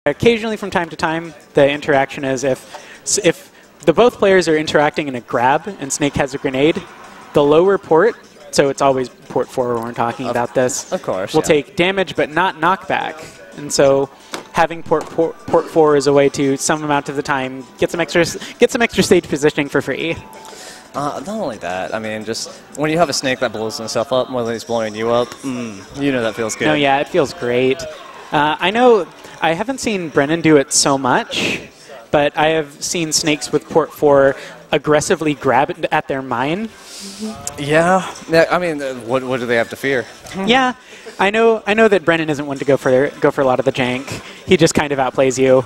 Occasionally, from time to time, the interaction is if the both players are interacting in a grab and Snake has a grenade, the lower port, so it's always port 4 when we're talking about this, of course, will take damage but not knockback. And so having port 4 is a way to, some amount of the time, get some extra stage positioning for free. Not only that, I mean, just when you have a Snake that blows himself up more than he's blowing you up, you know that feels good. No, yeah, it feels great. I know I haven't seen Brennan do it so much, but I have seen Snakes with port 4 aggressively grab at their mine. Yeah, I mean, what do they have to fear? Yeah, I know that Brennan isn't one to go for a lot of the jank. He just kind of outplays you.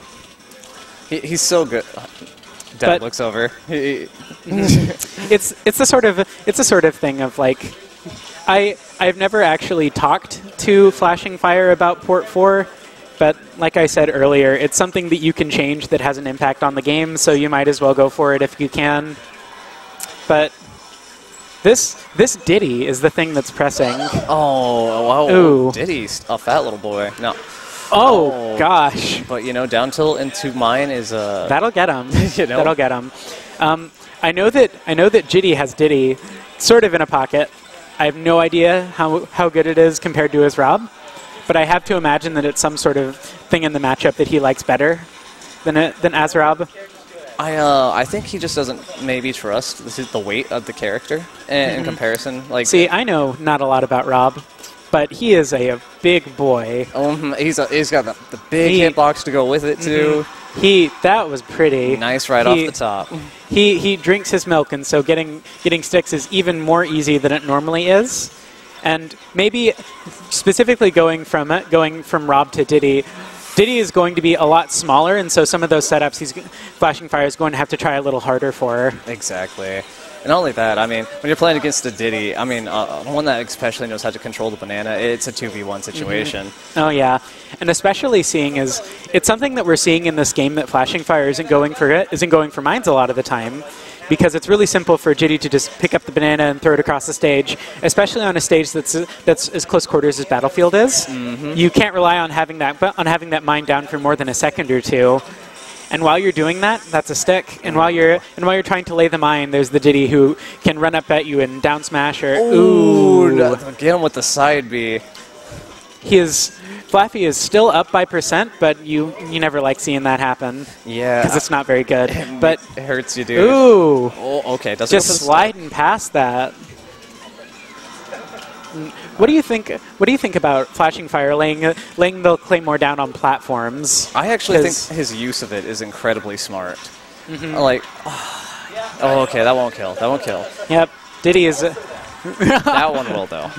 He's so good. Dad looks over. It's the sort of thing of like, I've never actually talked to FlashingFire about port 4, but like I said earlier, it's something that you can change that has an impact on the game, so you might as well go for it if you can. But this Diddy is the thing that's pressing. Oh, wow. Ooh. Diddy's a fat little boy. No. Oh, gosh. But, you know, down tilt into mine is that'll get him. You know? That'll get him. I know that Jitty has Diddy sort of in a pocket. I have no idea how good it is compared to his Rob, but I have to imagine that it's some sort of thing in the matchup that he likes better than Azrob. I think he just doesn't maybe trust the weight of the character in comparison. Like, see, I know not a lot about Rob, but he is a big boy. He's got the big hitbox to go with it too. That was pretty nice off the top. He drinks his milk, and so getting sticks is even more easy than it normally is. And maybe specifically going from Rob to Diddy. Diddy is going to be a lot smaller, and so some of those setups FlashingFire is going to have to try a little harder for. Exactly. And not only that, I mean, when you're playing against a Diddy, I mean, one that especially knows how to control the banana, it's a 2v1 situation. Oh, yeah. And especially it's something that we're seeing in this game that FlashingFire isn't going for mines a lot of the time, because it's really simple for Jitty to just pick up the banana and throw it across the stage, especially on a stage that's as close quarters as Battlefield is. You can't rely on having that mine down for more than a second or two. And while you're doing that, that's a stick. And while you're trying to lay the mine, there's the Diddy who can run up at you and down smash or get him with the side B. Flaffy is still up by %, but you never like seeing that happen. Yeah, because it's not very good. But it hurts you, dude. Ooh. Oh, okay. Just sliding past that. What do you think about FlashingFire laying the Claymore down on platforms? I actually think his use of it is incredibly smart. Like, oh, okay, that won't kill. That won't kill. Yep, Diddy is. That one will though.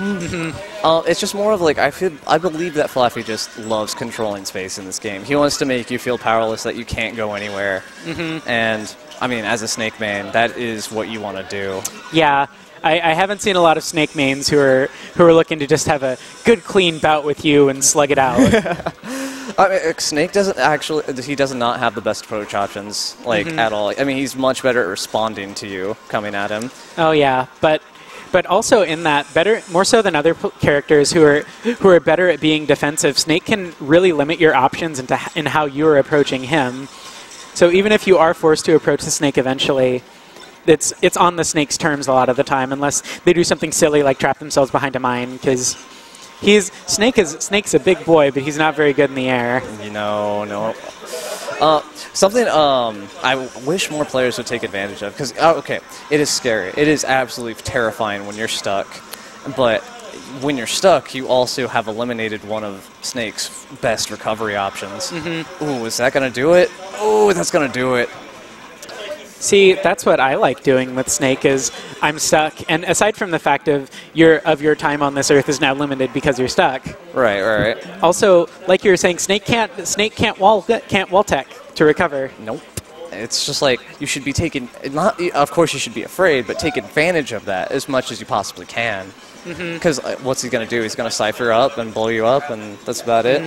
It's just more of like I believe that Flaffy just loves controlling space in this game. He wants to make you feel powerless, that you can't go anywhere. And I mean, as a Snake main, that is what you want to do. Yeah. I haven't seen a lot of Snake mains who are looking to just have a good, clean bout with you and slug it out. I mean, Snake doesn't not have the best approach options, like, at all. I mean, he's much better at responding to you coming at him. Oh, yeah, but also in that, more so than other characters who are better at being defensive, Snake can really limit your options in how you're approaching him. So even if you are forced to approach the Snake eventually, it's on the Snake's terms a lot of the time, unless they do something silly like trap themselves behind a mine, because Snake's a big boy, but he's not very good in the air. You know, no. Something I wish more players would take advantage of, because, okay, it is scary. It is absolutely terrifying when you're stuck, but when you're stuck, you also have eliminated one of Snake's best recovery options. Ooh, is that going to do it? Ooh, that's going to do it. See, that's what I like doing with Snake is I'm stuck, and aside from the fact of your time on this earth is now limited because you're stuck. Right. Also, like you were saying, Snake can't wall tech to recover. Nope. It's just like you should be taking. Of course, you should be afraid, but take advantage of that as much as you possibly can. Because what's he going to do? He's going to cipher up and blow you up, and that's about it.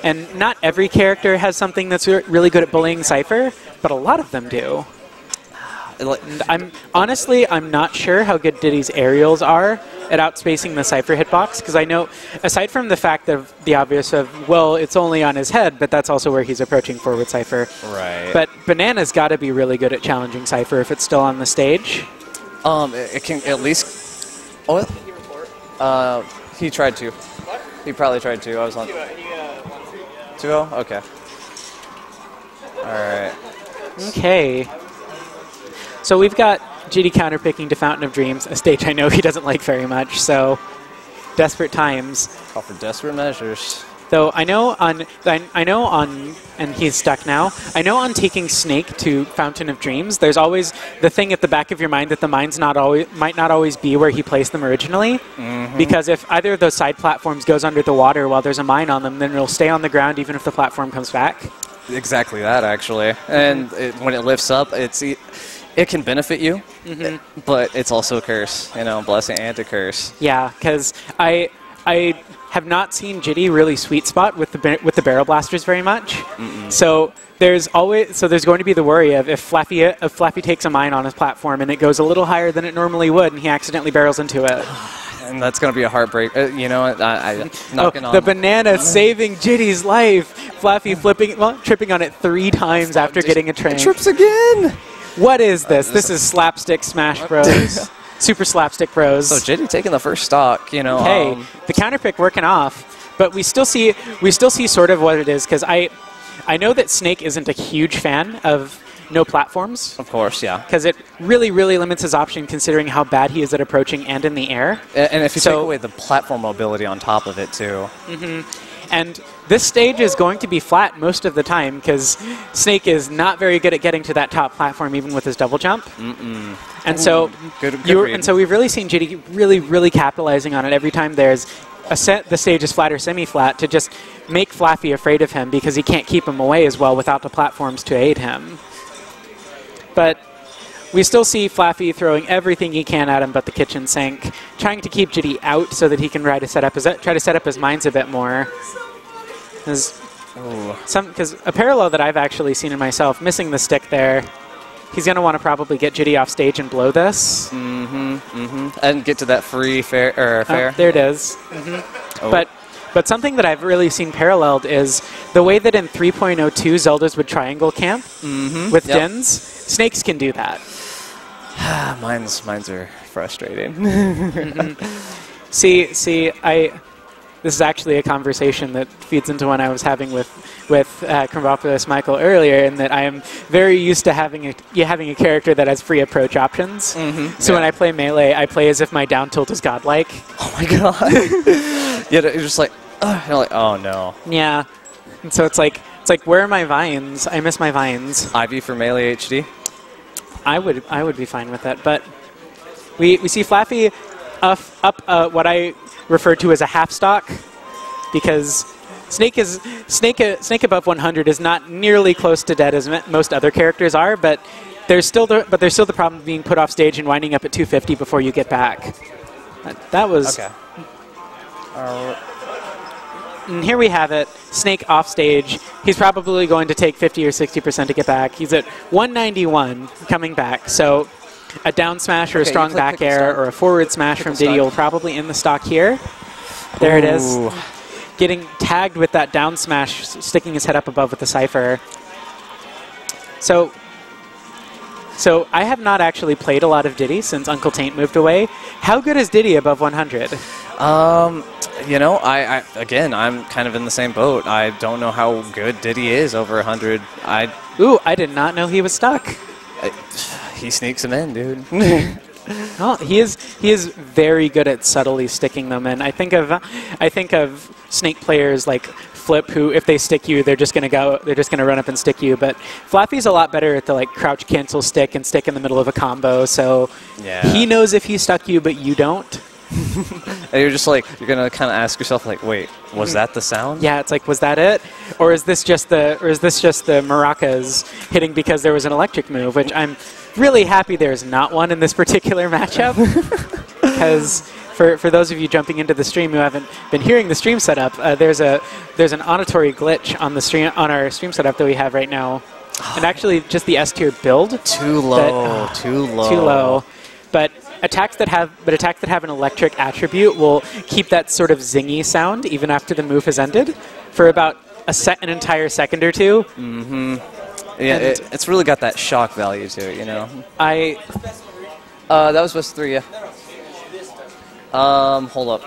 And not every character has something that's really good at bullying Cypher, but a lot of them do. I'm not sure how good Diddy's aerials are, at outspacing the Cypher hitbox, because I know, aside from the fact of the obvious of, well, it's only on his head, but that's also where he's approaching forward Cypher. Right. But Banana's got to be really good at challenging Cypher if it's still on the stage. It can at least... Oh, he tried to. What? He probably tried to. I was on... 2-0? Okay. Alright. Okay. So we've got Jitty counterpicking to Fountain of Dreams, a stage I know he doesn't like very much, so desperate times. Call for desperate measures. Though I know on, and he's stuck now, I know on taking Snake to Fountain of Dreams, there's always the thing at the back of your mind that the mines might not always be where he placed them originally, because if either of those side platforms goes under the water while there's a mine on them, then it'll stay on the ground even if the platform comes back. Exactly that, actually. And when it lifts up, it can benefit you, but it's also a curse, you know, blessing and a curse. Yeah, because I have not seen Jitty really sweet spot with the barrel blasters very much. So there's going to be the worry of if Flaffy takes a mine on his platform and it goes a little higher than it normally would, and he accidentally barrels into it. And that's going to be a heartbreak. You know, the banana saving Jitty's life. Flaffy tripping on it 3 times after getting a train. Trips again. What is this? This is Slapstick Smash Bros. Super Slapstick Bros. So Jitty taking the first stock, you know. Hey, the counterpick working off, but we still see sort of what it is, because I know that Snake isn't a huge fan of no platforms. Of course, yeah. Because it really, really limits his option considering how bad he is at approaching and in the air. And if you take away the platform mobility on top of it, too. And this stage is going to be flat most of the time because Snake is not very good at getting to that top platform even with his double jump. And so we've really seen Jitty really, really capitalizing on it every time there's the stage is flat or semi-flat to just make Flaffy afraid of him because he can't keep him away as well without the platforms to aid him. But we still see Flaffy throwing everything he can at him but the kitchen sink, trying to keep Jitty out so that he can try to set up his mines a bit more. Because a parallel that I've actually seen in myself, missing the stick there, he's going to want to probably get Jitty off stage and blow this. And get to that fair. Oh, there it is. But something that I've really seen paralleled is the way that in 3.02 Zeldas would triangle camp with Dins. Snakes can do that. Mines are frustrating. This is actually a conversation that feeds into one I was having with Crumbopoulos Michael earlier, in that I am very used to having a character that has free approach options. So when I play Melee, I play as if my down tilt is godlike. Oh my god. Yeah, you're just like, you're like, oh no. Yeah. And so it's like, where are my vines? I miss my vines. Ivy for Melee HD? I would be fine with that, but we see Flaffy up what I refer to as a half stock, because Snake above 100 is not nearly close to dead as most other characters are, but there's still the problem of being put off stage and winding up at 250 before you get back. That was okay. And here we have it. Snake off stage. He's probably going to take 50 or 60% to get back. He's at 191 coming back. So a down smash or a strong back air or a forward smash from Diddy will probably end the stock here. There it is. Getting tagged with that down smash, sticking his head up above with the Cypher. So I have not actually played a lot of Diddy since Uncle Taint moved away. How good is Diddy above 100? You know, I'm kind of in the same boat. I don't know how good Diddy is over 100. I did not know he was stuck. He sneaks him in, dude. Well, he is very good at subtly sticking them in. I think of Snake players like Flip, who if they stick you, they're just gonna run up and stick you. But Flaffy's a lot better at the crouch cancel stick and stick in the middle of a combo. So he knows if he stuck you, but you don't. And you're just like, you're gonna kind of ask yourself like, wait, was that the sound? Yeah, it's like, was that it, or is this just the maracas hitting because there was an electric move? Which I'm really happy there's not one in this particular matchup, because for those of you jumping into the stream who haven't been hearing the stream setup, there's an auditory glitch on our stream setup that we have right now, and actually just the S-tier build. Too low. Too low. But attacks that have an electric attribute will keep that sort of zingy sound even after the move has ended for about an entire second or two. Mm-hmm. Yeah, it's really got that shock value to it, you know. That was best 3, yeah. Hold up.